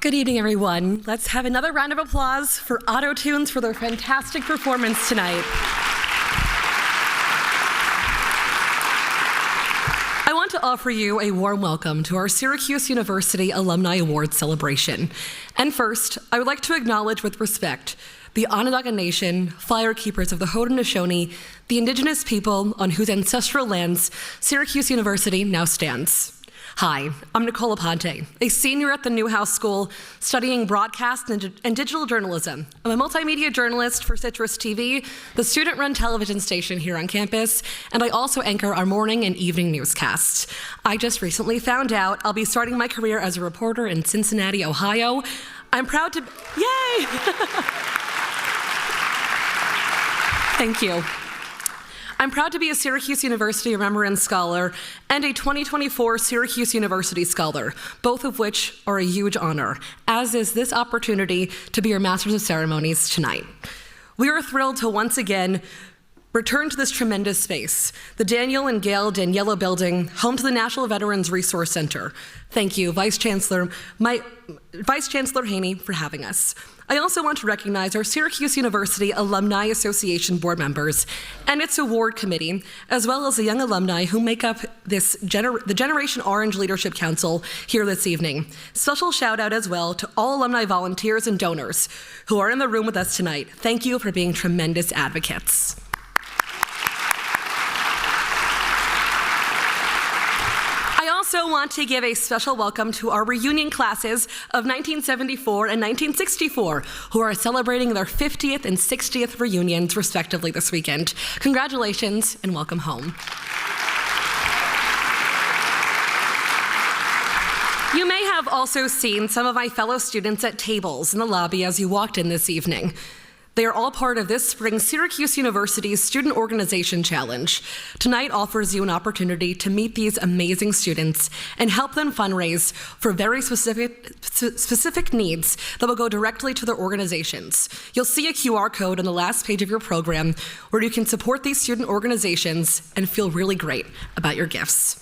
Good evening, everyone. Let's have another round of applause for Auditorium for their fantastic performance tonight. I want to offer you a warm welcome to our Syracuse University Alumni Awards celebration. And first, I would like to acknowledge with respect the Onondaga Nation, fire keepers of the Haudenosaunee, the indigenous people on whose ancestral lands Syracuse University now stands. Hi, I'm Nicole Aponte, a senior at the Newhouse School studying broadcast and digital journalism. I'm a multimedia journalist for Citrus TV, the student-run television station here on campus, and I also anchor our morning and evening newscasts. I just recently found out I'll be starting my career as a reporter in Cincinnati, Ohio. I'm proud to, yay! Thank you. I'm proud to be a Syracuse University Remembrance Scholar and a 2024 Syracuse University Scholar, both of which are a huge honor, as is this opportunity to be your Masters of Ceremonies tonight. We are thrilled to once again return to this tremendous space, the Daniel and Gayle Daniela Building, home to the National Veterans Resource Center. Thank you, Vice Chancellor Haney, for having us. I also want to recognize our Syracuse University Alumni Association board members and its award committee, as well as the young alumni who make up the Generation Orange Leadership Council here this evening. Special shout out as well to all alumni volunteers and donors who are in the room with us tonight. Thank you for being tremendous advocates. I also want to give a special welcome to our reunion classes of 1974 and 1964, who are celebrating their 50th and 60th reunions, respectively, this weekend. Congratulations and welcome home. You may have also seen some of my fellow students at tables in the lobby as you walked in this evening. They are all part of this spring's Syracuse University's Student Organization Challenge. Tonight offers you an opportunity to meet these amazing students and help them fundraise for very specific needs that will go directly to their organizations. You'll see a QR code on the last page of your program where you can support these student organizations and feel really great about your gifts.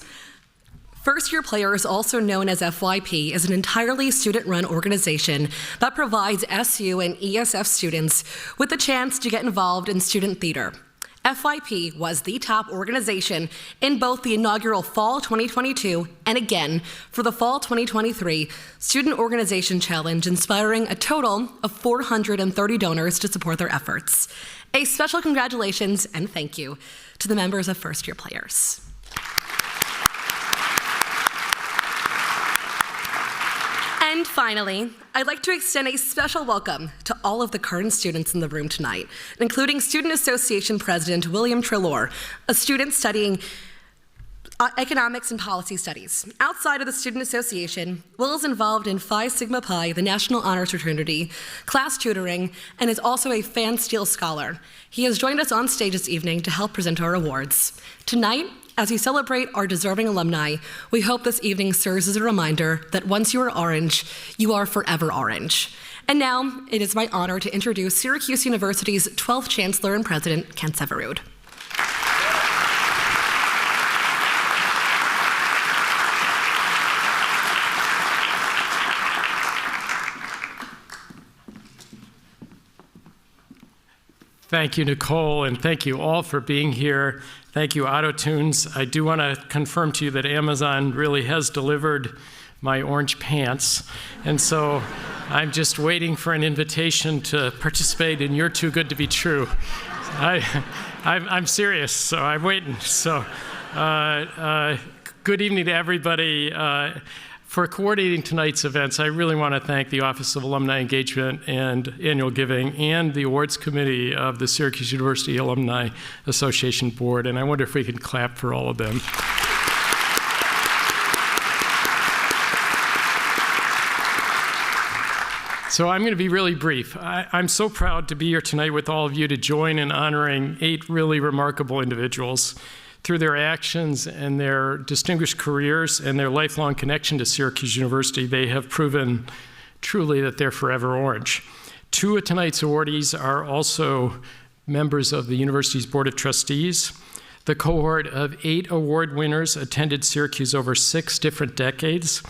First-year Players, also known as FYP, is an entirely student-run organization that provides SU and ESF students with the chance to get involved in student theater. FYP was the top organization in both the inaugural Fall 2022 and again for the Fall 2023 Student Organization Challenge, inspiring a total of 430 donors to support their efforts. A special congratulations and thank you to the members of First-Year Players. And finally, I'd like to extend a special welcome to all of the current students in the room tonight, including Student Association President William Treloar, a student studying economics and policy studies. Outside of the Student Association, Will is involved in Phi Sigma Pi, the National Honors Fraternity, class tutoring, and is also a Fan Steel Scholar. He has joined us on stage this evening to help present our awards. Tonight, as we celebrate our deserving alumni, we hope this evening serves as a reminder that once you are orange, you are forever orange. And now, it is my honor to introduce Syracuse University's 12th Chancellor and President, Kent Severud. Thank you, Nicole, and thank you all for being here. Thank you, Auto-Tunes. I do want to confirm to you that Amazon really has delivered my orange pants, and so I'm just waiting for an invitation to participate in You're Too Good to Be True. I'm serious, so I'm waiting. So, good evening to everybody. For coordinating tonight's events, I really want to thank the Office of Alumni Engagement and Annual Giving and the Awards Committee of the Syracuse University Alumni Association Board, and I wonder if we can clap for all of them. So I'm going to be really brief. I'm so proud to be here tonight with all of you to join in honoring 8 really remarkable individuals. Through their actions and their distinguished careers and their lifelong connection to Syracuse University, they have proven truly that they're forever orange. 2 of tonight's awardees are also members of the university's Board of Trustees. The cohort of 8 award winners attended Syracuse over 6 different decades.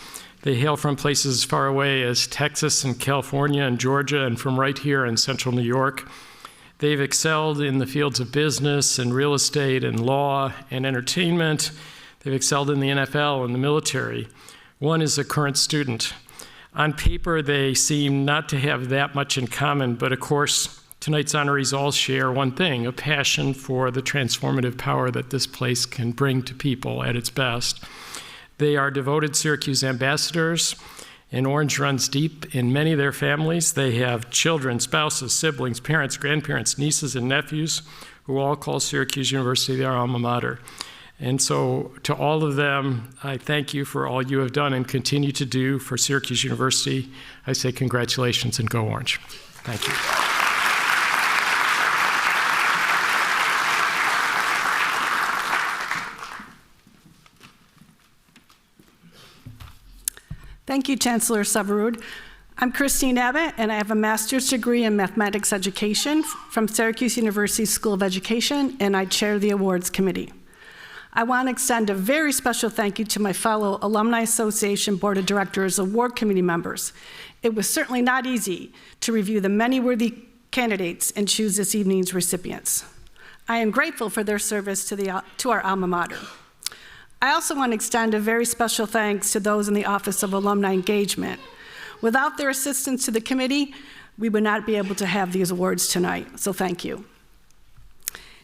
They hail from places as far away as Texas and California and Georgia and from right here in central New York. They've excelled in the fields of business and real estate and law and entertainment. They've excelled in the NFL and the military. One is a current student. On paper, they seem not to have that much in common, but of course, tonight's honorees all share one thing, a passion for the transformative power that this place can bring to people at its best. They are devoted Syracuse ambassadors, and Orange runs deep in many of their families. They have children, spouses, siblings, parents, grandparents, nieces, and nephews who all call Syracuse University their alma mater. And so to all of them, I thank you for all you have done and continue to do for Syracuse University. I say congratulations and go Orange. Thank you. Thank you, Chancellor Savarud. I'm Christine Abbott, and I have a master's degree in mathematics education from Syracuse University School of Education, and I chair the awards committee. I want to extend a very special thank you to my fellow Alumni Association Board of Directors award committee members. It was certainly not easy to review the many worthy candidates and choose this evening's recipients. I am grateful for their service to our alma mater. I also want to extend a very special thanks to those in the Office of Alumni Engagement. Without their assistance to the committee, we would not be able to have these awards tonight, so thank you.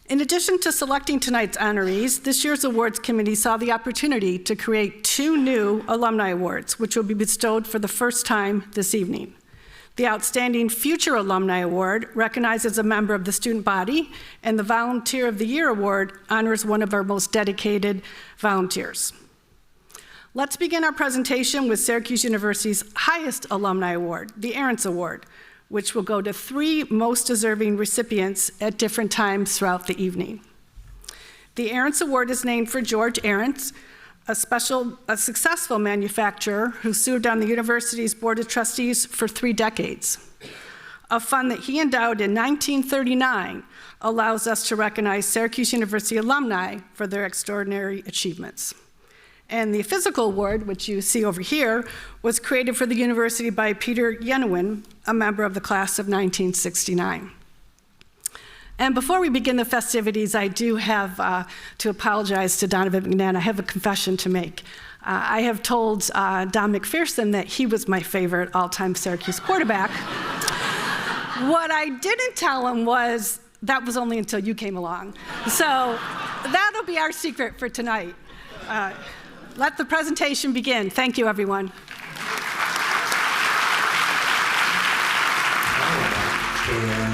In addition to selecting tonight's honorees, this year's awards committee saw the opportunity to create 2 new alumni awards, which will be bestowed for the first time this evening. The Outstanding Future Alumni Award recognizes a member of the student body, and the Volunteer of the Year Award honors one of our most dedicated volunteers. Let's begin our presentation with Syracuse University's highest alumni award, the Arents Award, which will go to 3 most deserving recipients at different times throughout the evening. The Arents Award is named for George Arents, a successful manufacturer who served on the university's board of trustees for 3 decades. A fund that he endowed in 1939 allows us to recognize Syracuse University alumni for their extraordinary achievements. And the physical award, which you see over here, was created for the university by Peter Yenowin, a member of the class of 1969. And before we begin the festivities, I do have to apologize to Donovan McNabb. I have a confession to make. I have told Don McPherson that he was my favorite all-time Syracuse quarterback. What I didn't tell him was that was only until you came along. So that'll be our secret for tonight. Let the presentation begin. Thank you, everyone.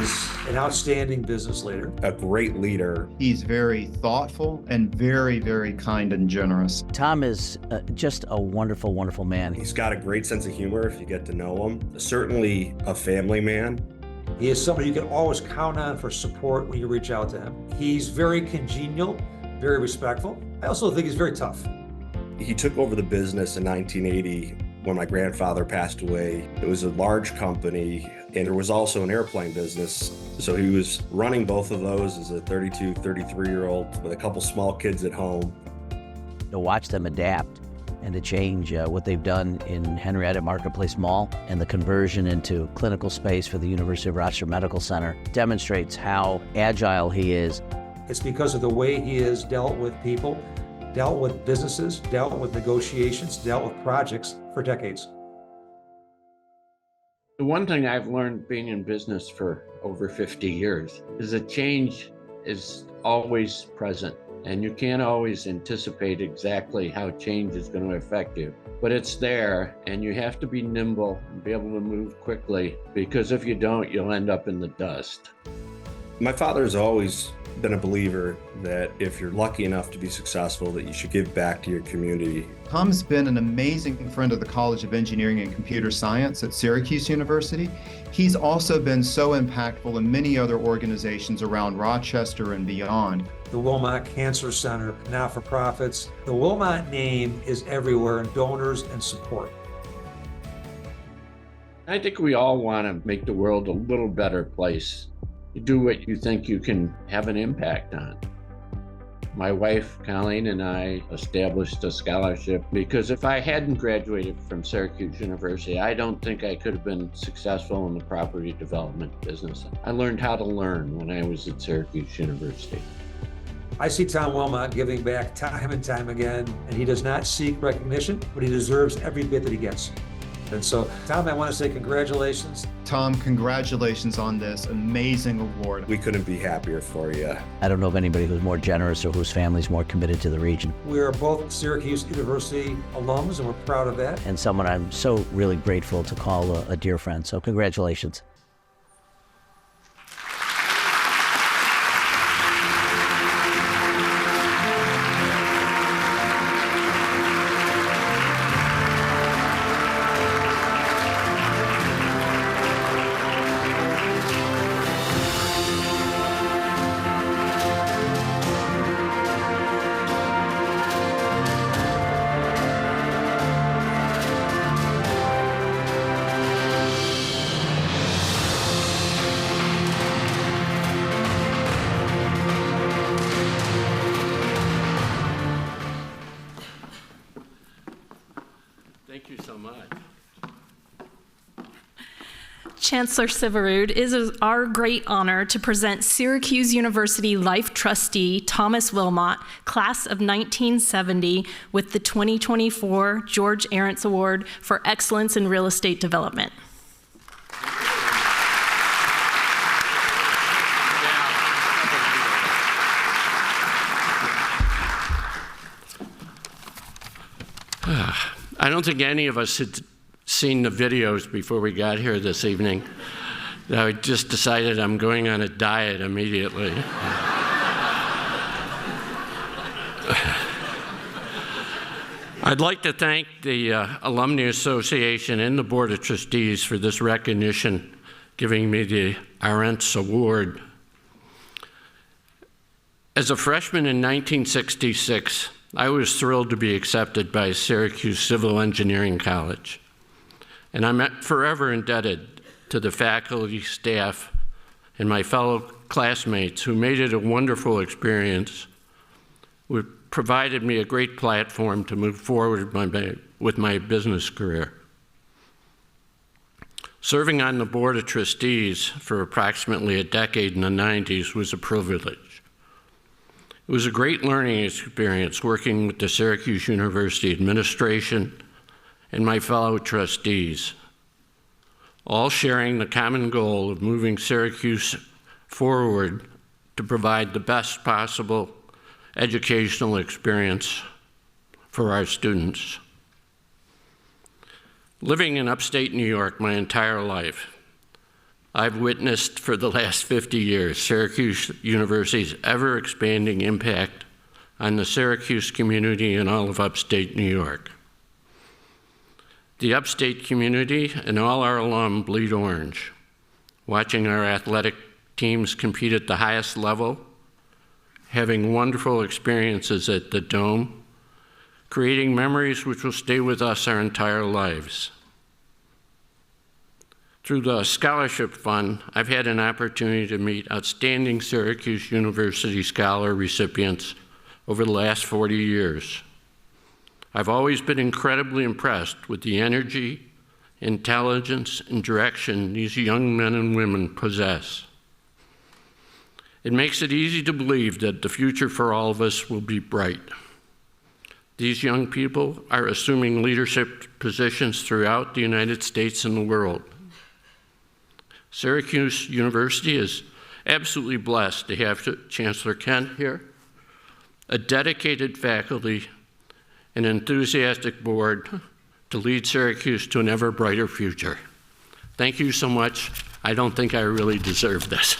Is an outstanding business leader. A great leader. He's very thoughtful and very, very kind and generous. Tom is just a wonderful, wonderful man. He's got a great sense of humor if you get to know him. Certainly a family man. He is somebody you can always count on for support when you reach out to him. He's very congenial, very respectful. I also think he's very tough. He took over the business in 1980 when my grandfather passed away. It was a large company, and there was also an airplane business. So he was running both of those as a 32, 33-year-old with a couple small kids at home. To watch them adapt and to change what they've done in Henrietta Marketplace Mall and the conversion into clinical space for the University of Rochester Medical Center demonstrates how agile he is. It's because of the way he has dealt with people, dealt with businesses, dealt with negotiations, dealt with projects for decades. The one thing I've learned being in business for over 50 years is that change is always present, and you can't always anticipate exactly how change is going to affect you. But it's there, and you have to be nimble and be able to move quickly, because if you don't, you'll end up in the dust. My father's always been a believer that if you're lucky enough to be successful, that you should give back to your community. Tom's been an amazing friend of the College of Engineering and Computer Science at Syracuse University. He's also been so impactful in many other organizations around Rochester and beyond. The Wilmot Cancer Center, not-for-profits. The Wilmot name is everywhere in donors and support. I think we all want to make the world a little better place. You do what you think you can have an impact on. My wife, Colleen, and I established a scholarship because if I hadn't graduated from Syracuse University, I don't think I could have been successful in the property development business. I learned how to learn when I was at Syracuse University. I see Tom Wilmot giving back time and time again, and he does not seek recognition, but he deserves every bit that he gets. And so, Tom, I want to say congratulations. Tom, congratulations on this amazing award. We couldn't be happier for you. I don't know of anybody who's more generous or whose family's more committed to the region. We are both Syracuse University alums, and we're proud of that. And someone I'm so really grateful to call a dear friend. So congratulations. Thank you so much. Chancellor Syverud, it is our great honor to present Syracuse University Life Trustee Thomas Wilmot, class of 1970, with the 2024 George Arents Award for Excellence in Real Estate Development. I don't think any of us had seen the videos before we got here this evening. I just decided I'm going on a diet immediately. I'd like to thank the Alumni Association and the Board of Trustees for this recognition, giving me the Arents Award. As a freshman in 1966, I was thrilled to be accepted by Syracuse Civil Engineering College, and I'm forever indebted to the faculty, staff, and my fellow classmates who made it a wonderful experience, who provided me a great platform to move forward with my business career. Serving on the Board of Trustees for approximately a decade in the 90s was a privilege. It was a great learning experience working with the Syracuse University administration and my fellow trustees, all sharing the common goal of moving Syracuse forward to provide the best possible educational experience for our students. Living in upstate New York my entire life, I've witnessed for the last 50 years Syracuse University's ever-expanding impact on the Syracuse community and all of upstate New York. The upstate community and all our alum bleed orange, watching our athletic teams compete at the highest level, having wonderful experiences at the Dome, creating memories which will stay with us our entire lives. Through the Scholarship Fund, I've had an opportunity to meet outstanding Syracuse University Scholar recipients over the last 40 years. I've always been incredibly impressed with the energy, intelligence, and direction these young men and women possess. It makes it easy to believe that the future for all of us will be bright. These young people are assuming leadership positions throughout the United States and the world. Syracuse University is absolutely blessed to have Chancellor Kent here, a dedicated faculty, an enthusiastic board to lead Syracuse to an ever brighter future. Thank you so much. I don't think I really deserve this.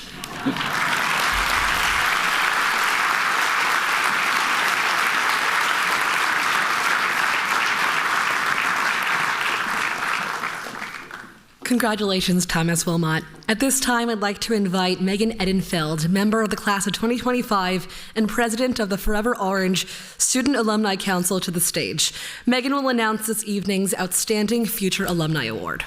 Congratulations, Thomas Wilmot. At this time, I'd like to invite Megan Edenfeld, member of the class of 2025 and president of the Forever Orange Student Alumni Council, to the stage. Megan will announce this evening's Outstanding Future Alumni Award.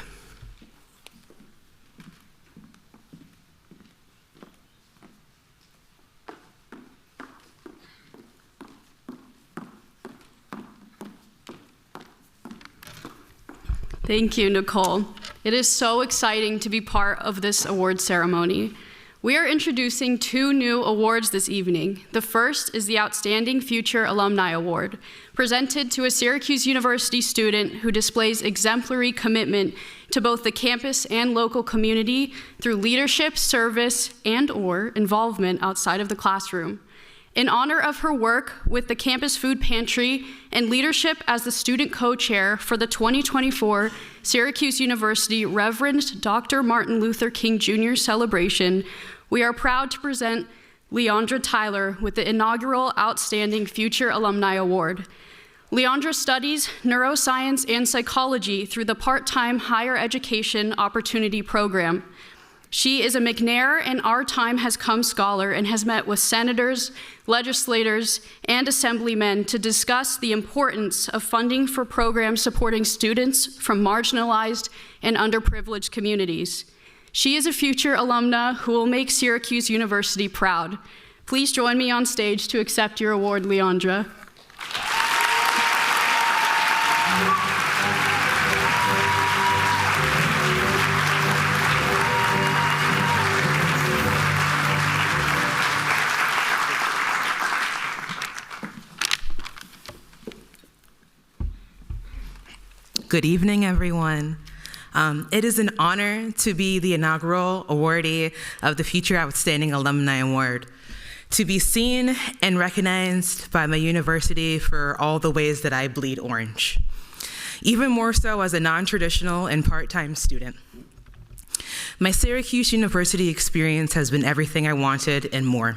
Thank you, Nicole. It is so exciting to be part of this award ceremony. We are introducing 2 new awards this evening. The first is the Outstanding Future Alumni Award, presented to a Syracuse University student who displays exemplary commitment to both the campus and local community through leadership, service, and/or involvement outside of the classroom. In honor of her work with the campus food pantry and leadership as the student co-chair for the 2024 Syracuse University Reverend Dr. Martin Luther King Jr. celebration, we are proud to present Leondra Tyler with the inaugural Outstanding Future Alumni Award. Leondra studies neuroscience and psychology through the part-time Higher Education Opportunity Program. She is a McNabb and Our Time Has Come scholar and has met with senators, legislators, and assemblymen to discuss the importance of funding for programs supporting students from marginalized and underprivileged communities. She is a future alumna who will make Syracuse University proud. Please join me on stage to accept your award, Leondra. Good evening, everyone. It is an honor to be the inaugural awardee of the Future Outstanding Alumni Award, to be seen and recognized by my university for all the ways that I bleed orange, even more so as a non-traditional and part-time student. My Syracuse University experience has been everything I wanted and more.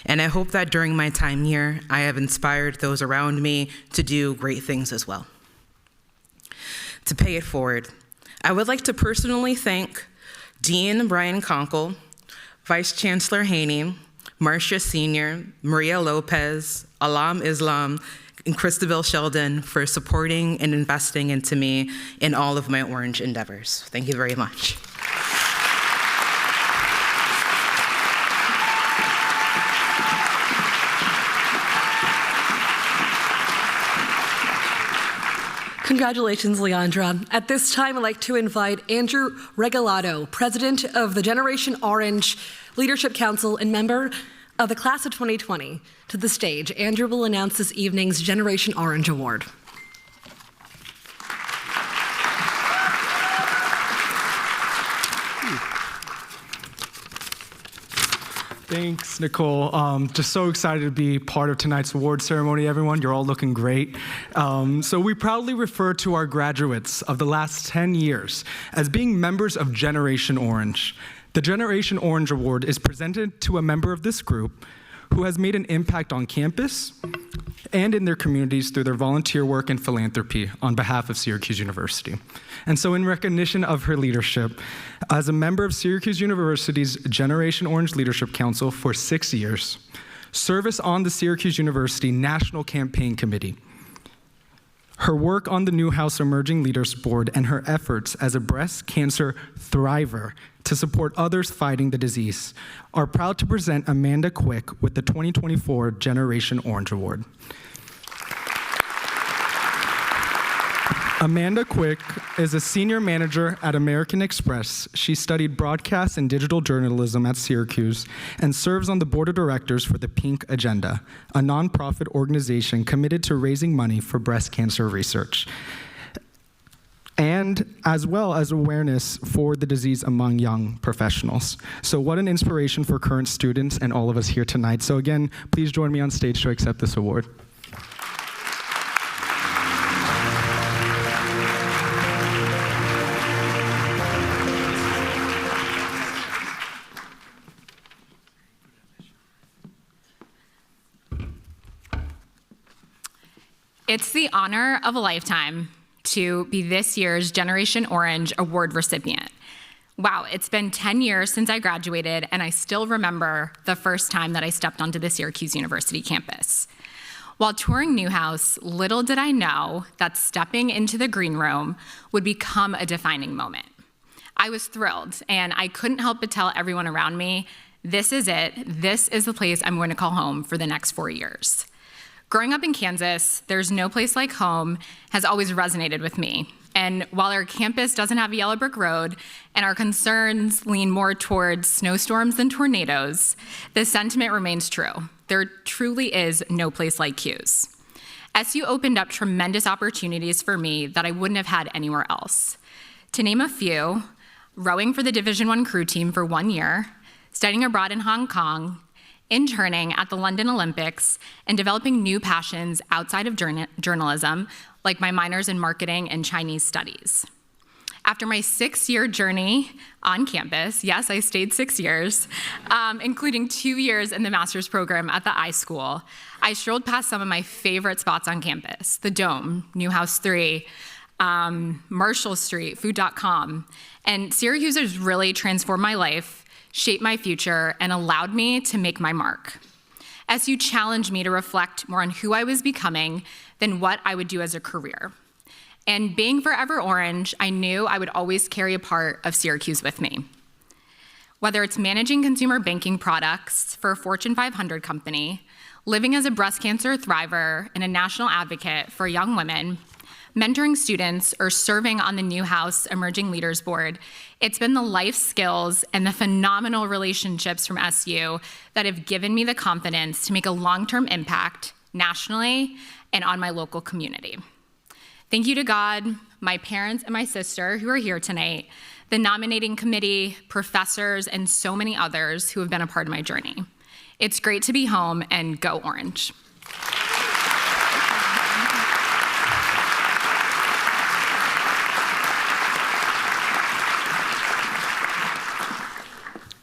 And I hope that during my time here, I have inspired those around me to do great things as well. To pay it forward, I would like to personally thank Dean Brian Conkle, Vice Chancellor Haney, Marcia Sr., Maria Lopez, Alam Islam, and Christabel Sheldon for supporting and investing into me in all of my orange endeavors. Thank you very much. Congratulations, Leondra. At this time, I'd like to invite Andrew Regalado, President of the Generation Orange Leadership Council and member of the Class of 2020, to the stage. Andrew will announce this evening's Generation Orange Award. Thanks, Nicole. Just so excited to be part of tonight's award ceremony, everyone. You're all looking great. So we proudly refer to our graduates of the last 10 years as being members of Generation Orange. The Generation Orange Award is presented to a member of this group who has made an impact on campus and in their communities through their volunteer work and philanthropy on behalf of Syracuse University. And so in recognition of her leadership, as a member of Syracuse University's Generation Orange Leadership Council for 6 years, service on the Syracuse University National Campaign Committee, her work on the Newhouse Emerging Leaders Board, and her efforts as a breast cancer thriver to support others fighting the disease, are proud to present Amanda Quick with the 2024 Generation Orange Award. Amanda Quick is a senior manager at American Express. She studied broadcast and digital journalism at Syracuse and serves on the board of directors for the Pink Agenda, a nonprofit organization committed to raising money for breast cancer research, and as well as awareness for the disease among young professionals. So what an inspiration for current students and all of us here tonight. So again, please join me on stage to accept this award. It's the honor of a lifetime to be this year's Generation Orange Award recipient. Wow, it's been 10 years since I graduated, and I still remember the first time that I stepped onto the Syracuse University campus. While touring Newhouse, little did I know that stepping into the green room would become a defining moment. I was thrilled, and I couldn't help but tell everyone around me, this is it. This is the place I'm going to call home for the next 4 years. Growing up in Kansas, there's no place like home has always resonated with me. And And while our campus doesn't have a yellow brick road and our concerns lean more towards snowstorms than tornadoes, the sentiment remains true. There truly is no place like CUES. SU opened up tremendous opportunities for me that I wouldn't have had anywhere else. To name a few, rowing for the Division I crew team for 1 year, studying abroad in Hong Kong, interning at the London Olympics, and developing new passions outside of journalism, like my minors in marketing and Chinese studies. After my 6-year journey on campus, yes, I stayed 6 years, including 2 years in the master's program at the iSchool, I strolled past some of my favorite spots on campus: the Dome, Newhouse 3, Marshall Street, Food.com. And Syracuse has really transformed my life, shaped my future, and allowed me to make my mark. SU challenged me to reflect more on who I was becoming than what I would do as a career. And being forever orange, I knew I would always carry a part of Syracuse with me. Whether it's managing consumer banking products for a Fortune 500 company, living as a breast cancer thriver and a national advocate for young women, mentoring students, or serving on the Newhouse Emerging Leaders Board, it's been the life skills and the phenomenal relationships from SU that have given me the confidence to make a long-term impact nationally and on my local community. Thank you to God, my parents, and my sister who are here tonight, the nominating committee, professors, and so many others who have been a part of my journey. It's great to be home, and go Orange.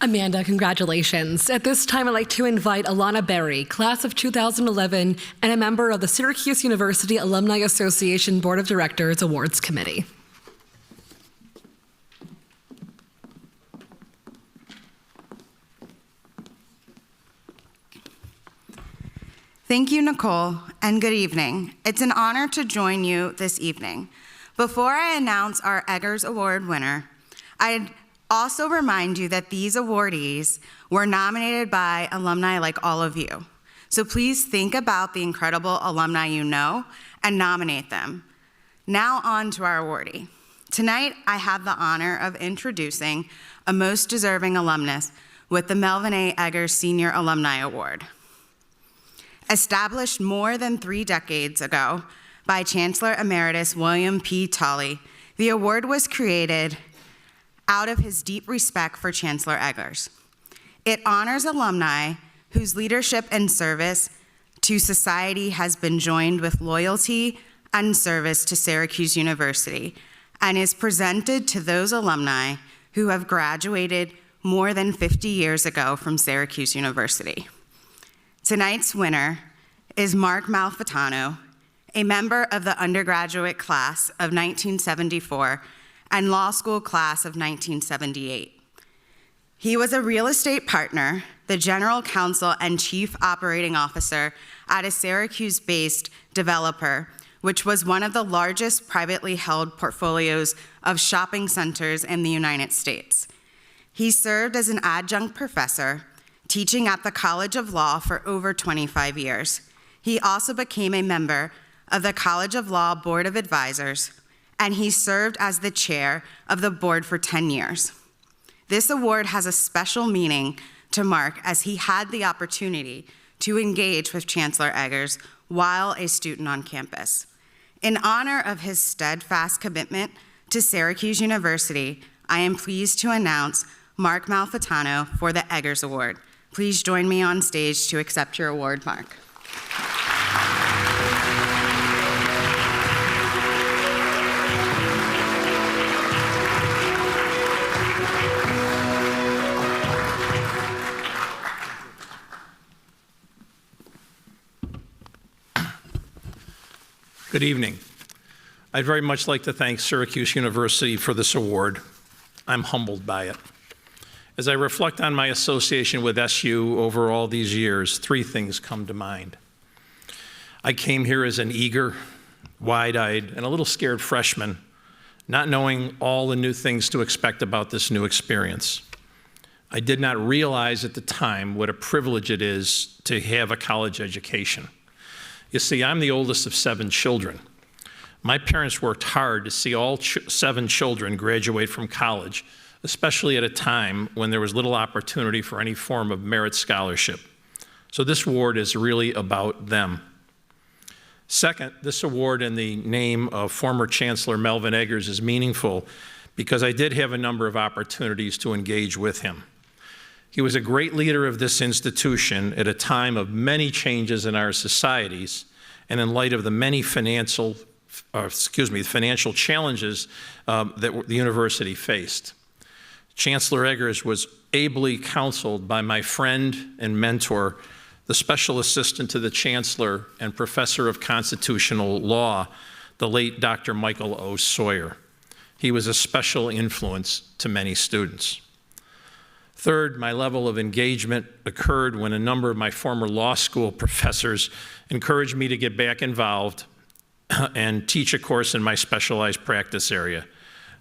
Amanda, congratulations. At this time, I'd like to invite Alana Berry, class of 2011, and a member of the Syracuse University Alumni Association Board of Directors Awards Committee. Thank you, Nicole, and good evening. It's an honor to join you this evening. Before I announce our Eggers Award winner, I'd also remind you that these awardees were nominated by alumni like all of you. So please think about the incredible alumni you know and nominate them. Now on to our awardee. Tonight, I have the honor of introducing a most deserving alumnus with the Melvin A. Eggers Senior Alumni Award. Established more than 3 decades ago by Chancellor Emeritus William P. Tully, the award was created out of his deep respect for Chancellor Eggers. It honors alumni whose leadership and service to society has been joined with loyalty and service to Syracuse University, and is presented to those alumni who have graduated more than 50 years ago from Syracuse University. Tonight's winner is Marc Malfitano, a member of the undergraduate class of 1974 and law school class of 1978. He was a real estate partner, the general counsel and chief operating officer at a Syracuse-based developer, which was one of the largest privately held portfolios of shopping centers in the United States. He served as an adjunct professor, teaching at the College of Law for over 25 years. He also became a member of the College of Law Board of Advisors, and he served as the chair of the board for 10 years. This award has a special meaning to Marc, as he had the opportunity to engage with Chancellor Eggers while a student on campus. In honor of his steadfast commitment to Syracuse University, I am pleased to announce Marc Malfitano for the Eggers Award. Please join me on stage to accept your award, Marc. Good evening. I'd very much like to thank Syracuse University for this award. I'm humbled by it. As I reflect on my association with SU over all these years, 3 things come to mind. I came here as an eager, wide-eyed, and a little scared freshman, not knowing all the new things to expect about this new experience. I did not realize at the time what a privilege it is to have a college education. You see, I'm the oldest of 7 children. My parents worked hard to see all 7 children graduate from college, especially at a time when there was little opportunity for any form of merit scholarship. So this award is really about them. Second, this award in the name of former Chancellor Melvin Eggers is meaningful because I did have a number of opportunities to engage with him. He was a great leader of this institution at a time of many changes in our societies and in light of the many financial challenges that the university faced. Chancellor Eggers was ably counseled by my friend and mentor, the Special Assistant to the Chancellor and Professor of Constitutional Law, the late Dr. Michael O. Sawyer. He was a special influence to many students. Third, my level of engagement occurred when a number of my former law school professors encouraged me to get back involved and teach a course in my specialized practice area.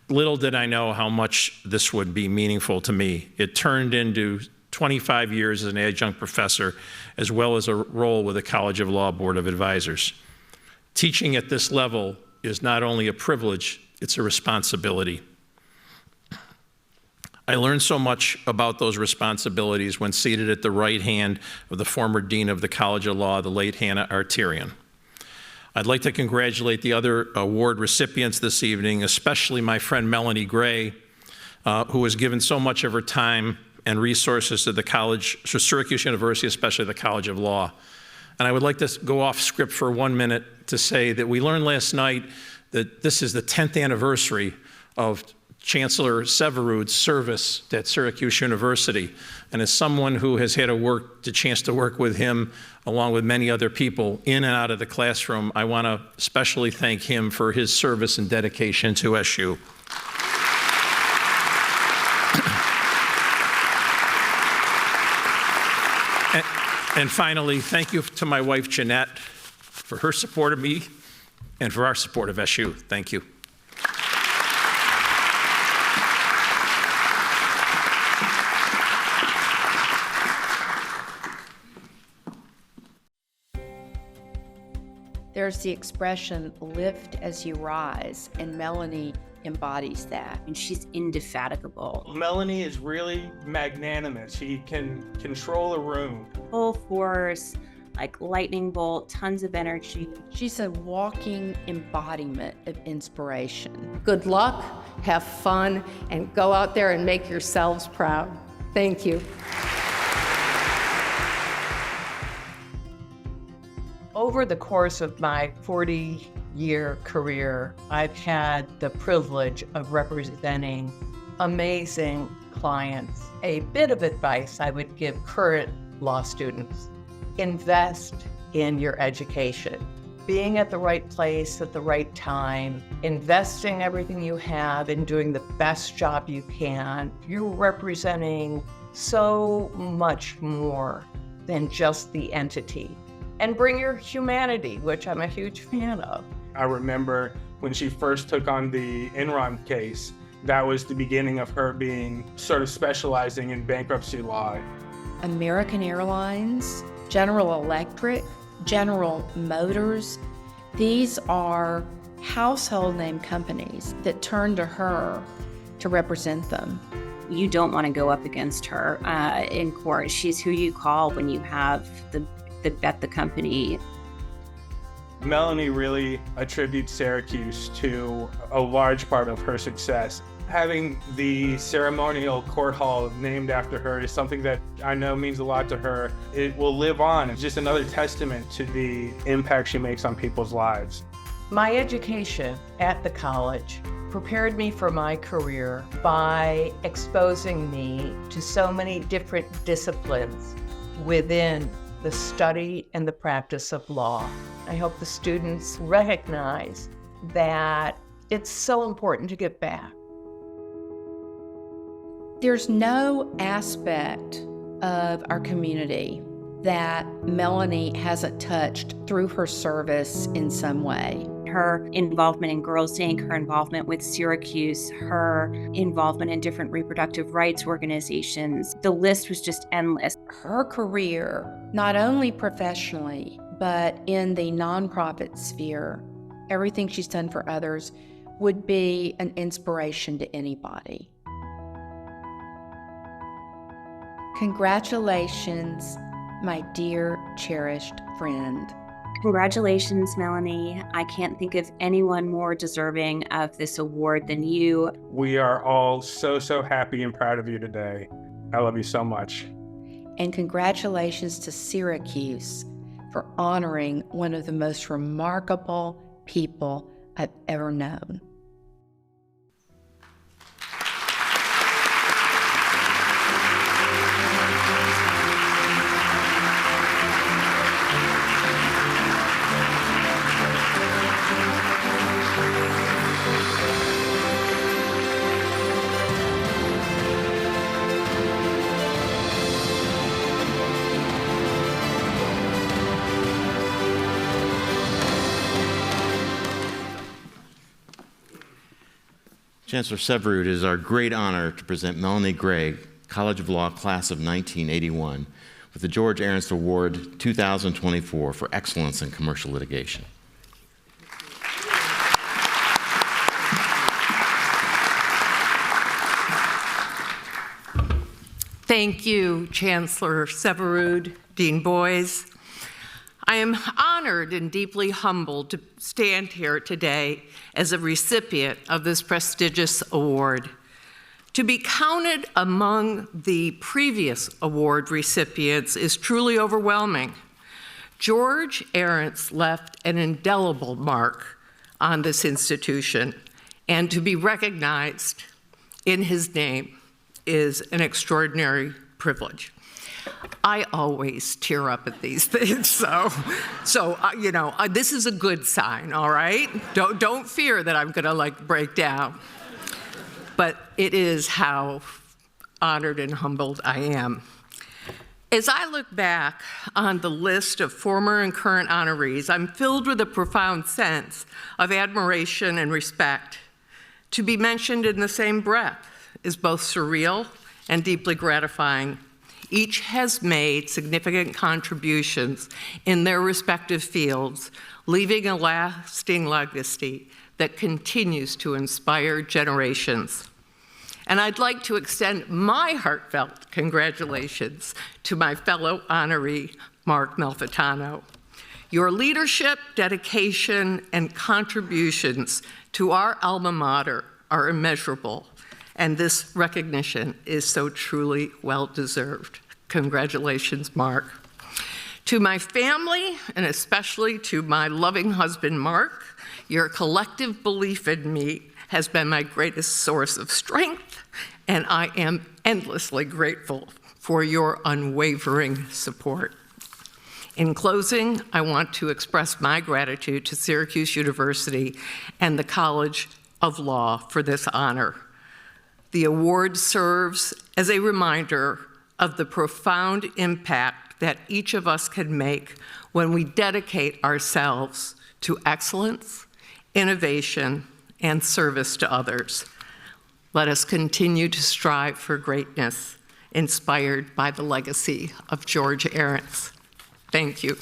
Little did I know how much this would be meaningful to me. It turned into 25 years as an adjunct professor, as well as a role with the College of Law Board of Advisors. Teaching at this level is not only a privilege, it's a responsibility. I learned so much about those responsibilities when seated at the right hand of the former Dean of the College of Law, the late Hannah Arterian. I'd like to congratulate the other award recipients this evening, especially my friend Melanie Gray, who has given so much of her time and resources to the college, to Syracuse University, especially the College of Law. And I would like to go off script for 1 minute to say that we learned last night that this is the 10th anniversary of Chancellor Severud's service at Syracuse University. And as someone who has had the chance to work with him, along with many other people in and out of the classroom, I want to especially thank him for his service and dedication to SU. And finally, thank you to my wife, Jeanette, for her support of me and for our support of SU. Thank you. There's the expression, lift as you rise, and Melanie embodies that, and she's indefatigable. Melanie is really magnanimous. She can control a room. Full force, like lightning bolt, tons of energy. She's a walking embodiment of inspiration. Good luck, have fun, and go out there and make yourselves proud. Thank you. Over the course of my 40-year career, I've had the privilege of representing amazing clients. A bit of advice I would give current law students: invest in your education. Being at the right place at the right time, investing everything you have in doing the best job you can. You're representing so much more than just the entity. And bring your humanity, which I'm a huge fan of. I remember when she first took on the Enron case, that was the beginning of her being sort of specializing in bankruptcy law. American Airlines, General Electric, General Motors, these are household name companies that turn to her to represent them. You don't want to go up against her in court. She's who you call when you have the bet the company. Melanie really attributes Syracuse to a large part of her success. Having the ceremonial court hall named after her is something that I know means a lot to her. It will live on. It's just another testament to the impact she makes on people's lives. My education at the college prepared me for my career by exposing me to so many different disciplines within the study and the practice of law. I hope the students recognize that it's so important to give back. There's no aspect of our community that Melanie hasn't touched through her service in some way. Her involvement in Girls Inc., her involvement with Syracuse, her involvement in different reproductive rights organizations. The list was just endless. Her career, not only professionally, but in the nonprofit sphere, everything she's done for others, would be an inspiration to anybody. Congratulations, my dear, cherished friend. Congratulations, Melanie. I can't think of anyone more deserving of this award than you. We are all so happy and proud of you today. I love you so much. And congratulations to Syracuse for honoring one of the most remarkable people I've ever known. Chancellor Severud, it is our great honor to present Melanie Gray, College of Law Class of 1981, with the George Arents Award 2024 for Excellence in Commercial Litigation. Thank you, Chancellor Severud, Dean Boys. I am honored and deeply humbled to stand here today as a recipient of this prestigious award. To be counted among the previous award recipients is truly overwhelming. George Arents left an indelible mark on this institution, and to be recognized in his name is an extraordinary privilege. I always tear up at these things, so this is a good sign, all right? Don't fear that I'm gonna break down. But it is how honored and humbled I am. As I look back on the list of former and current honorees, I'm filled with a profound sense of admiration and respect. To be mentioned in the same breath is both surreal and deeply gratifying. Each has made significant contributions in their respective fields, leaving a lasting legacy that continues to inspire generations. And I'd like to extend my heartfelt congratulations to my fellow honoree, Marc Malfitano. Your leadership, dedication, and contributions to our alma mater are immeasurable, and this recognition is so truly well-deserved. Congratulations, Marc. To my family, and especially to my loving husband, Marc, your collective belief in me has been my greatest source of strength, and I am endlessly grateful for your unwavering support. In closing, I want to express my gratitude to Syracuse University and the College of Law for this honor. The award serves as a reminder of the profound impact that each of us can make when we dedicate ourselves to excellence, innovation, and service to others. Let us continue to strive for greatness, inspired by the legacy of George Arents. Thank you.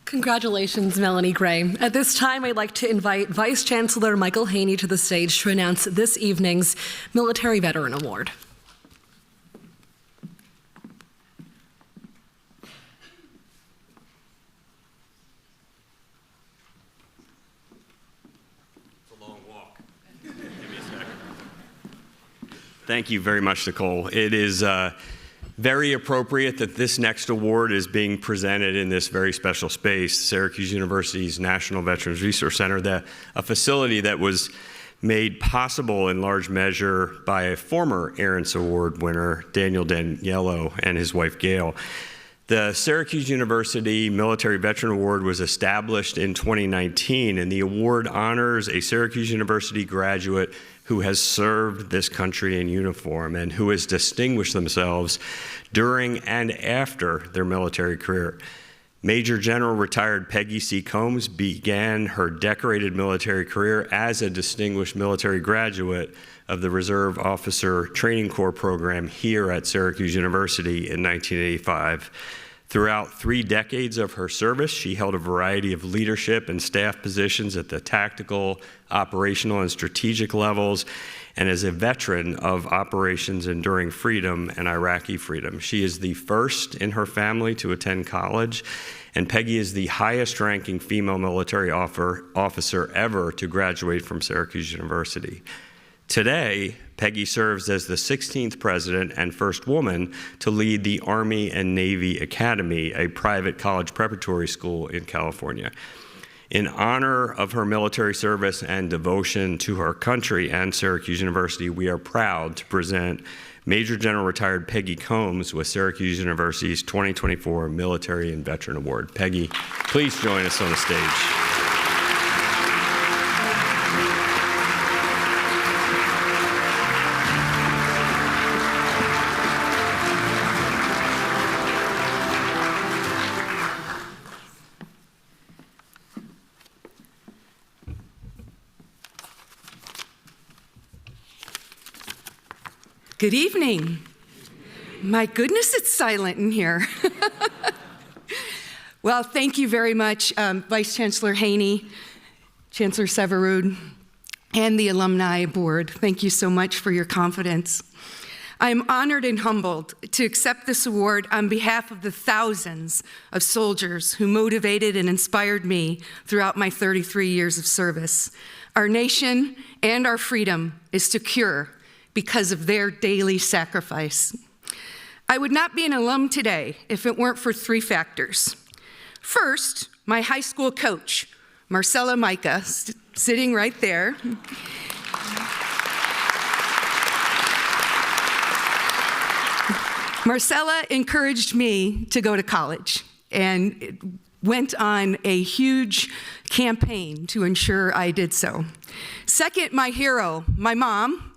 Congratulations, Melanie Gray. At this time, I'd like to invite Vice Chancellor Michael Haney to the stage to announce this evening's Military Veteran Award. It's a long walk. Give me a second. Thank you very much, Nicole. It is very appropriate that this next award is being presented in this very special space, Syracuse University's National Veterans Resource Center, a facility that was made possible in large measure by a former Arents Award winner, Daniel Daniello, and his wife, Gayle. The Syracuse University Military Veteran Award was established in 2019, and the award honors a Syracuse University graduate who has served this country in uniform and who has distinguished themselves during and after their military career. Major General retired Peggy C. Combs began her decorated military career as a distinguished military graduate of the Reserve Officer Training Corps program here at Syracuse University in 1985. Throughout 3 decades of her service, she held a variety of leadership and staff positions at the tactical, operational, and strategic levels, and is a veteran of Operations Enduring Freedom and Iraqi Freedom. She is the first in her family to attend college, and Peggy is the highest-ranking female military officer ever to graduate from Syracuse University. Today, Peggy serves as the 16th president and first woman to lead the Army and Navy Academy, a private college preparatory school in California. In honor of her military service and devotion to her country and Syracuse University, we are proud to present Major General retired Peggy Combs with Syracuse University's 2024 Military and Veteran Award. Peggy, please join us on the stage. Good evening. My goodness, it's silent in here. Well, thank you very much, Vice Chancellor Haney, Chancellor Severud, and the Alumni Board. Thank you so much for your confidence. I am honored and humbled to accept this award on behalf of the thousands of soldiers who motivated and inspired me throughout my 33 years of service. Our nation and our freedom is secure because of their daily sacrifice. I would not be an alum today if it weren't for 3 factors. First, my high school coach, Marcella Micah, sitting right there. Marcella encouraged me to go to college and went on a huge campaign to ensure I did so. Second, my hero, my mom,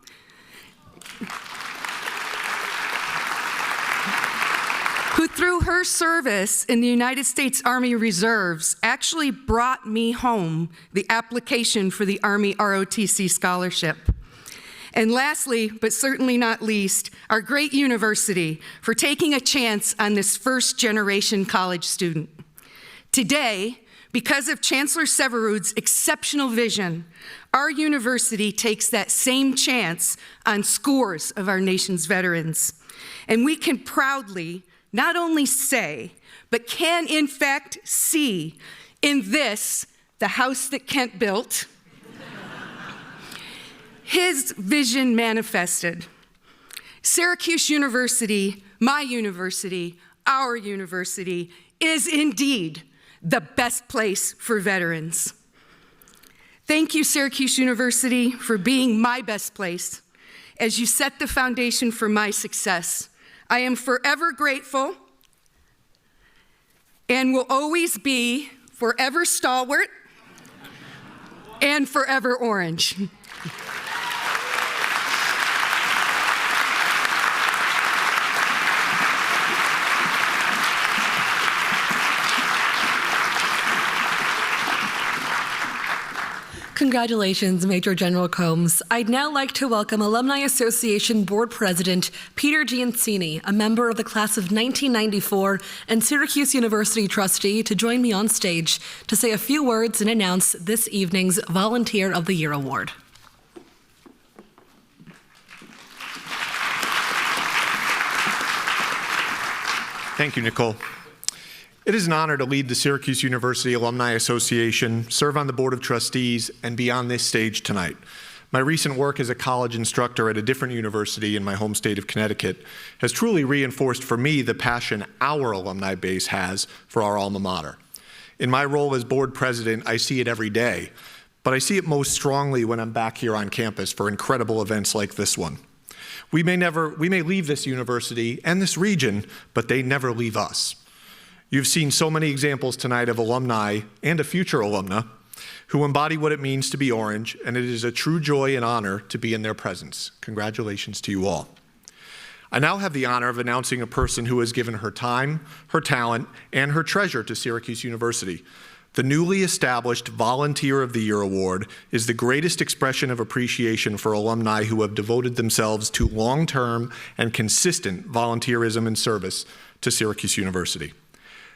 who through her service in the United States Army Reserves actually brought me home the application for the Army ROTC scholarship. And lastly, but certainly not least, our great university for taking a chance on this first-generation college student. Today, because of Chancellor Severud's exceptional vision, our university takes that same chance on scores of our nation's veterans. And we can proudly not only say, but can in fact see in this, the house that Kent built, his vision manifested. Syracuse University, my university, our university, is indeed the best place for veterans. Thank you, Syracuse University, for being my best place as you set the foundation for my success. I am forever grateful and will always be forever stalwart and forever orange. Congratulations, Major General Combs. I'd now like to welcome Alumni Association Board President Peter Giancini, a member of the class of 1994 and Syracuse University trustee, to join me on stage to say a few words and announce this evening's Volunteer of the Year Award. Thank you, Nicole. It is an honor to lead the Syracuse University Alumni Association, serve on the Board of Trustees, and be on this stage tonight. My recent work as a college instructor at a different university in my home state of Connecticut has truly reinforced for me the passion our alumni base has for our alma mater. In my role as board president, I see it every day, but I see it most strongly when I'm back here on campus for incredible events like this one. We may leave this university and this region, but they never leave us. You've seen so many examples tonight of alumni and a future alumna who embody what it means to be Orange, and it is a true joy and honor to be in their presence. Congratulations to you all. I now have the honor of announcing a person who has given her time, her talent, and her treasure to Syracuse University. The newly established Volunteer of the Year Award is the greatest expression of appreciation for alumni who have devoted themselves to long-term and consistent volunteerism and service to Syracuse University.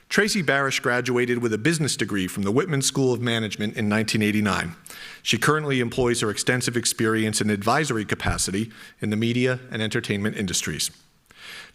Tracy Barash graduated with a business degree from the Whitman School of Management in 1989. She currently employs her extensive experience in advisory capacity in the media and entertainment industries.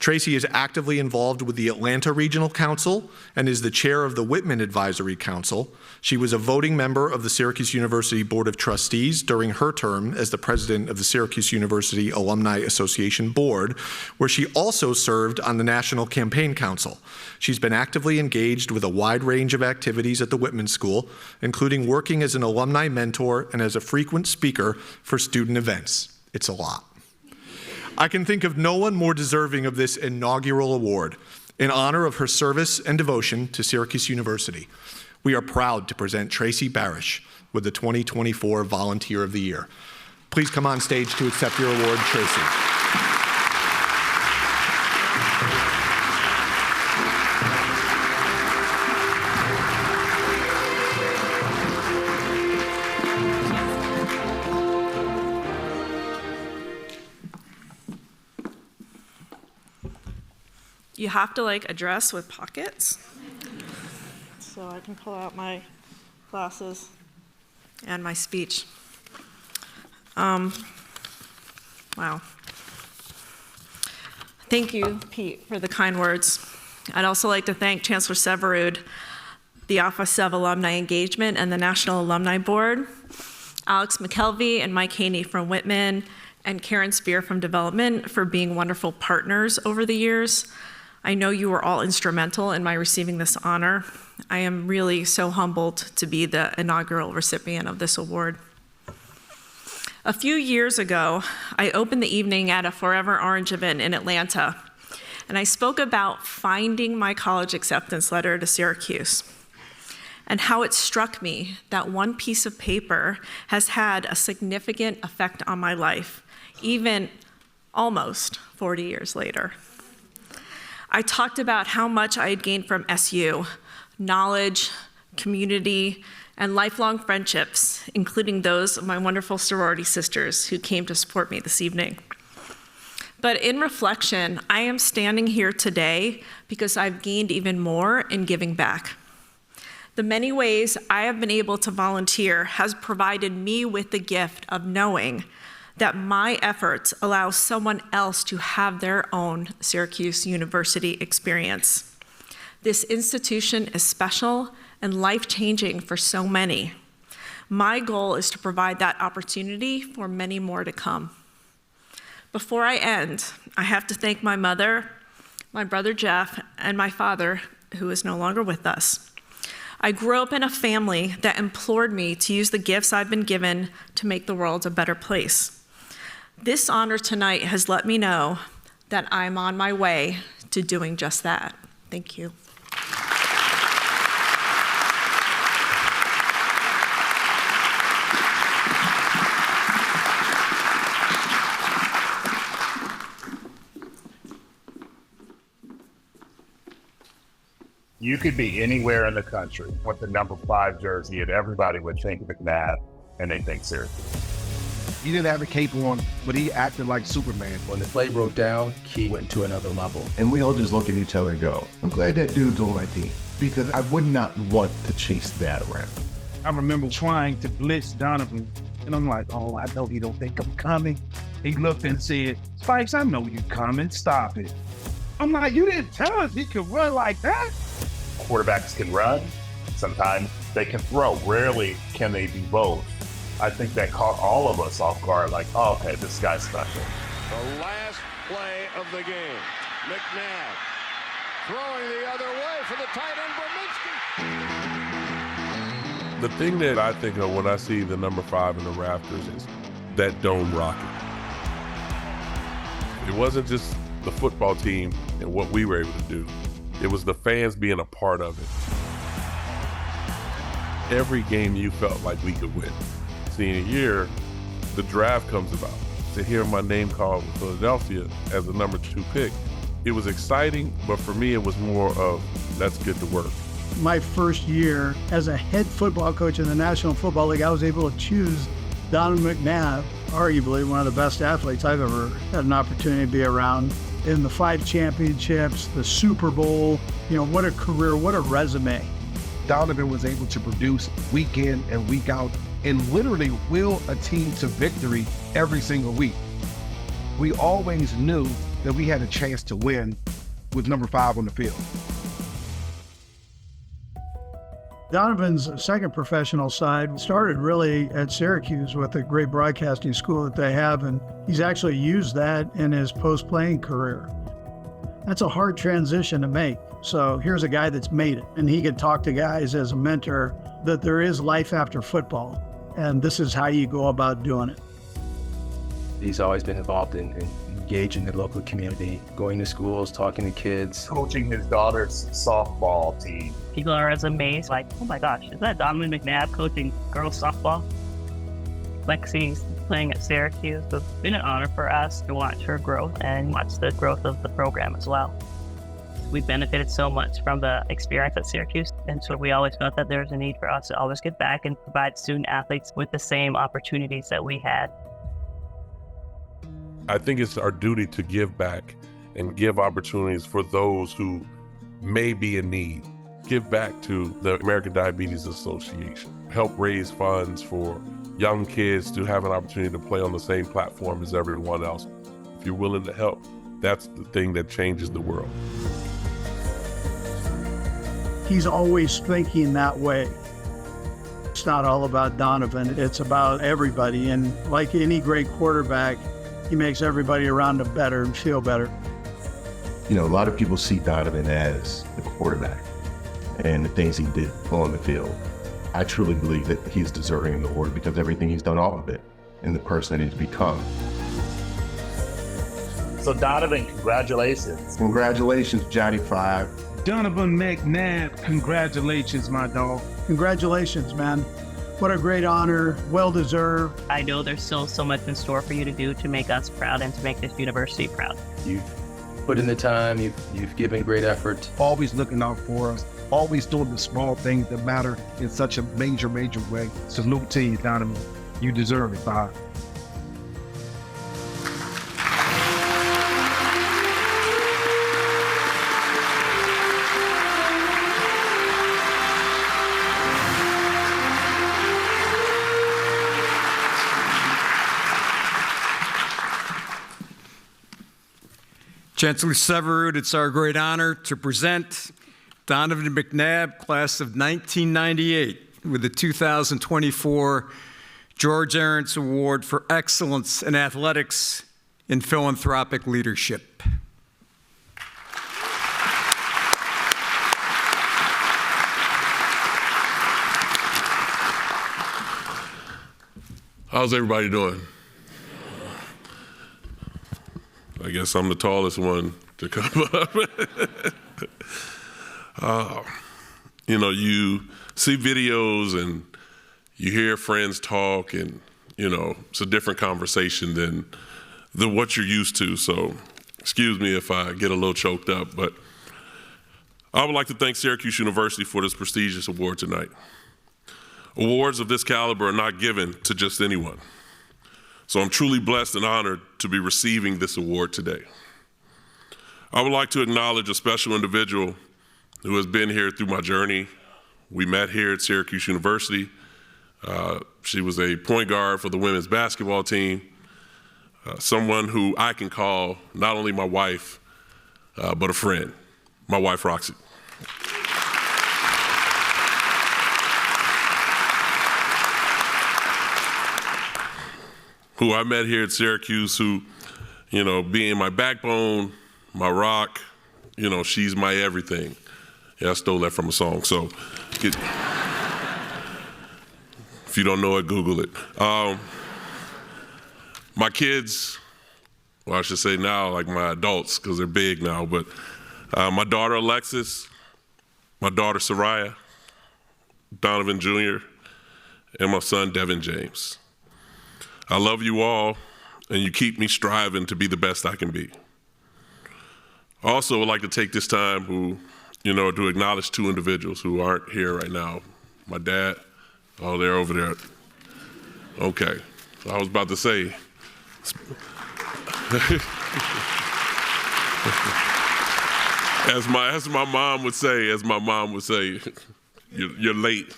Tracy is actively involved with the Atlanta Regional Council and is the chair of the Whitman Advisory Council. She was a voting member of the Syracuse University Board of Trustees during her term as the president of the Syracuse University Alumni Association Board, where she also served on the National Campaign Council. She's been actively engaged with a wide range of activities at the Whitman School, including working as an alumni mentor and as a frequent speaker for student events. It's a lot. I can think of no one more deserving of this inaugural award in honor of her service and devotion to Syracuse University. We are proud to present Tracy Barash with the 2024 Volunteer of the Year. Please come on stage to accept your award, Tracy. You have to like a dress with pockets. So I can pull out my glasses and my speech. Wow. Thank you, Pete, for the kind words. I'd also like to thank Chancellor Severud, the Office of Alumni Engagement, and the National Alumni Board, Alex McKelvey and Mike Haney from Whitman, and Karen Spear from Development for being wonderful partners over the years. I know you were all instrumental in my receiving this honor. I am really so humbled to be the inaugural recipient of this award. A few years ago, I opened the evening at a Forever Orange event in Atlanta, and I spoke about finding my college acceptance letter to Syracuse and how it struck me that one piece of paper has had a significant effect on my life, even almost 40 years later. I talked about how much I had gained from SU, knowledge, community, and lifelong friendships, including those of my wonderful sorority sisters who came to support me this evening. But in reflection, I am standing here today because I've gained even more in giving back. The many ways I have been able to volunteer has provided me with the gift of knowing that my efforts allow someone else to have their own Syracuse University experience. This institution is special and life-changing for so many. My goal is to provide that opportunity for many more to come. Before I end, I have to thank my mother, my brother Jeff, and my father, who is no longer with us. I grew up in a family that implored me to use the gifts I've been given to make the world a better place. This honor tonight has let me know that I'm on my way to doing just that. Thank you. You could be anywhere in the country with the number 5 jersey and everybody would think McNabb and they think Syracuse. He didn't have a cape on, but he acted like Superman. When the play broke down, he went to another level. And we all just look at each other and go, I'm glad that dude's on my team, because I would not want to chase that around. I remember trying to blitz Donovan, and I'm like, oh, I know he don't think I'm coming. He looked and said, Spikes, I know you coming, stop it. I'm like, you didn't tell us he could run like that? Quarterbacks can run, sometimes they can throw. Rarely can they be both. I think that caught all of us off guard, like, oh, okay, this guy's special. The last play of the game. McNabb throwing the other way for the tight end, Berminski. The thing that I think of when I see the number 5 in the rafters is that dome rocket. It wasn't just the football team and what we were able to do. It was the fans being a part of it. Every game you felt like we could win. Senior year, the draft comes about. to hear my name called with Philadelphia as the number 2 pick. It was exciting, but for me, it was more of, let's get to work. My first year as a head football coach in the National Football League, I was able to choose Donovan McNabb, arguably one of the best athletes I've ever had an opportunity to be around. In the 5 championships, the Super Bowl, what a career, what a resume. Donovan was able to produce week in and week out and literally will a team to victory every single week. We always knew that we had a chance to win with number 5 on the field. Donovan's second professional side started really at Syracuse with a great broadcasting school that they have, and he's actually used that in his post-playing career. That's a hard transition to make. So here's a guy that's made it, and he can talk to guys as a mentor that there is life after football, and this is how you go about doing it. He's always been involved in engaging the local community, going to schools, talking to kids. Coaching his daughter's softball team. People are as amazed, like, oh my gosh, is that Donovan McNabb coaching girls softball? Lexi's playing at Syracuse. So it's been an honor for us to watch her growth and watch the growth of the program as well. We benefited so much from the experience at Syracuse, and so we always felt that there's a need for us to always give back and provide student athletes with the same opportunities that we had. I think it's our duty to give back and give opportunities for those who may be in need. Give back to the American Diabetes Association. Help raise funds for young kids to have an opportunity to play on the same platform as everyone else. If you're willing to help, that's the thing that changes the world. He's always thinking that way. It's not all about Donovan, it's about everybody. And like any great quarterback, he makes everybody around him better and feel better. A lot of people see Donovan as the quarterback and the things he did on the field. I truly believe that he's deserving of the award because everything he's done, all of it, and the person that he's become. So Donovan, congratulations. Congratulations, Johnny 5. Donovan McNabb, congratulations, my dog. Congratulations, man. What a great honor, well-deserved. I know there's still so much in store for you to do to make us proud and to make this university proud. You've put in the time, you've given great effort. Always looking out for us, always doing the small things that matter in such a major, major way. Salute to you, Donovan. You deserve it, Bob. Chancellor Severud, it's our great honor to present Donovan McNabb, class of 1998, with the 2024 George Arents Award for Excellence in Athletics and Philanthropic Leadership. How's everybody doing? I guess I'm the tallest one to come up. You see videos and you hear friends talk and, it's a different conversation than what you're used to. So excuse me if I get a little choked up, but I would like to thank Syracuse University for this prestigious award tonight. Awards of this caliber are not given to just anyone. So I'm truly blessed and honored to be receiving this award today. I would like to acknowledge a special individual who has been here through my journey. We met here at Syracuse University. She was a point guard for the women's basketball team, someone who I can call not only my wife, but a friend, my wife, Roxy. Who I met here at Syracuse, who, being my backbone, my rock, she's my everything. Yeah, I stole that from a song, so if you don't know it, Google it. My kids, well, I should say now, like my adults, because they're big now, but my daughter Alexis, my daughter Soraya, Donovan Jr., and my son Devin James. I love you all, and you keep me striving to be the best I can be. I also would like to take this time to acknowledge two individuals who aren't here right now. My dad, oh, they're over there. Okay, I was about to say. As my mom would say, you're late.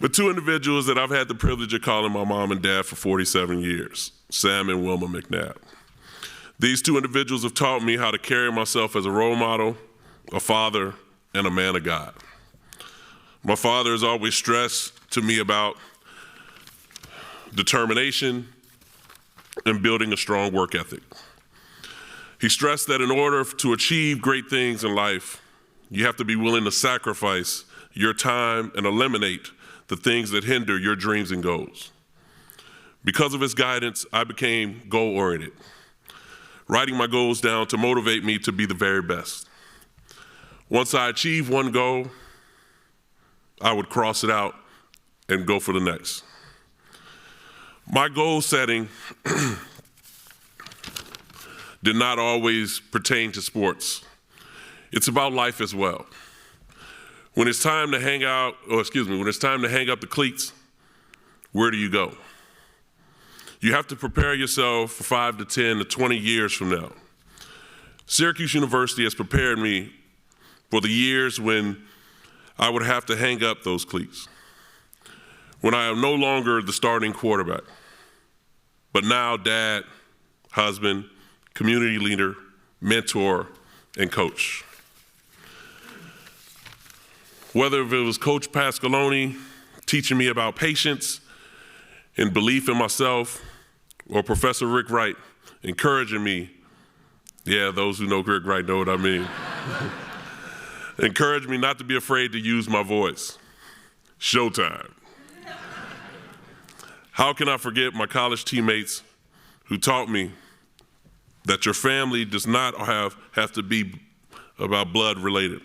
But two individuals that I've had the privilege of calling my mom and dad for 47 years, Sam and Wilma McNabb. These two individuals have taught me how to carry myself as a role model, a father, and a man of God. My father has always stressed to me about determination and building a strong work ethic. He stressed that in order to achieve great things in life, you have to be willing to sacrifice your time and eliminate the things that hinder your dreams and goals. Because of his guidance, I became goal-oriented, writing my goals down to motivate me to be the very best. Once I achieved one goal, I would cross it out and go for the next. My goal setting did not always pertain to sports. It's about life as well. When it's time to hang up the cleats, where do you go? You have to prepare yourself for 5 to 10 to 20 years from now. Syracuse University has prepared me for the years when I would have to hang up those cleats, when I am no longer the starting quarterback, but now dad, husband, community leader, mentor, and coach. Whether it was Coach Pascaloni teaching me about patience and belief in myself, or Professor Rick Wright encouraging me, yeah, those who know Rick Wright know what I mean, encouraged me not to be afraid to use my voice. Showtime. How can I forget my college teammates who taught me that your family does not have to be about blood related.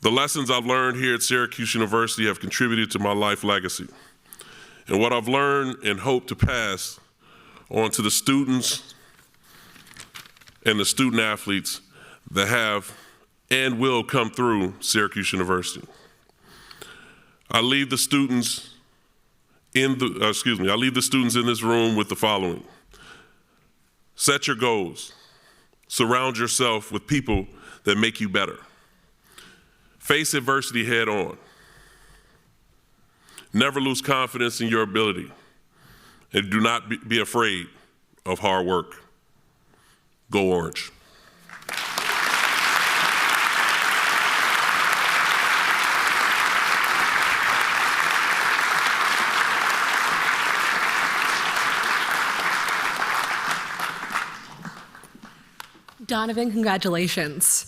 The lessons I've learned here at Syracuse University have contributed to my life legacy. And what I've learned and hope to pass on to the students and the student athletes that have and will come through Syracuse University. I leave the students in this room with the following. Set your goals. Surround yourself with people that make you better. Face adversity head on. Never lose confidence in your ability. And do not be afraid of hard work. Go Orange. Donovan, congratulations.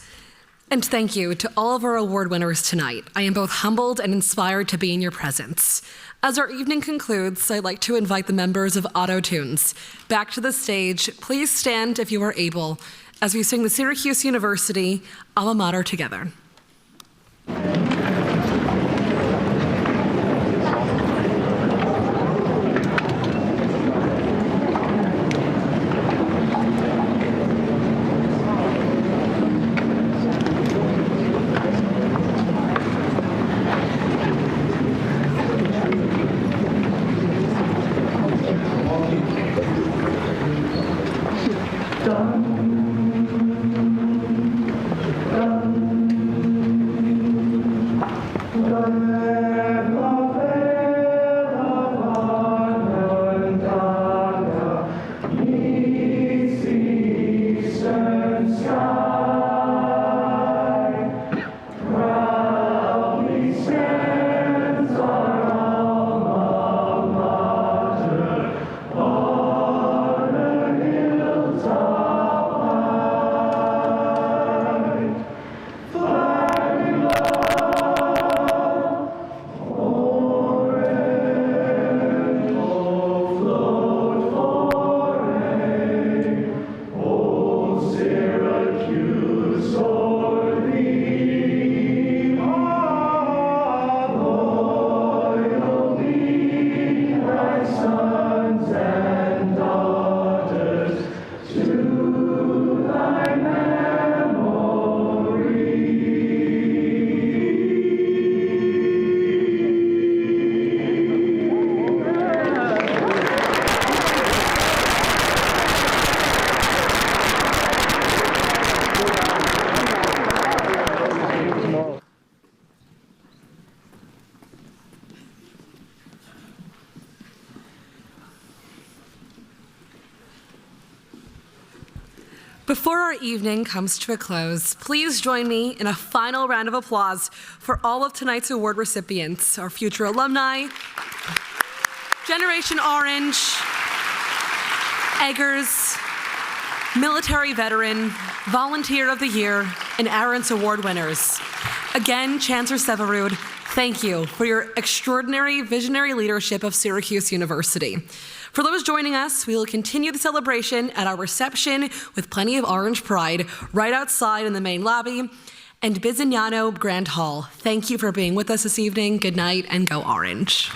And thank you to all of our award winners tonight. I am both humbled and inspired to be in your presence. As our evening concludes, I'd like to invite the members of Auto-Tunes back to the stage. Please stand if you are able as we sing the Syracuse University alma mater together. Before our evening comes to a close, please join me in a final round of applause for all of tonight's award recipients, our future alumni, Generation Orange, Eggers, Military Veteran, Volunteer of the Year, and Arents Award winners. Again, Chancellor Severud, thank you for your extraordinary visionary leadership of Syracuse University. For those joining us, we will continue the celebration at our reception with plenty of orange pride right outside in the main lobby and Bizignano Grand Hall. Thank you for being with us this evening. Good night and go Orange.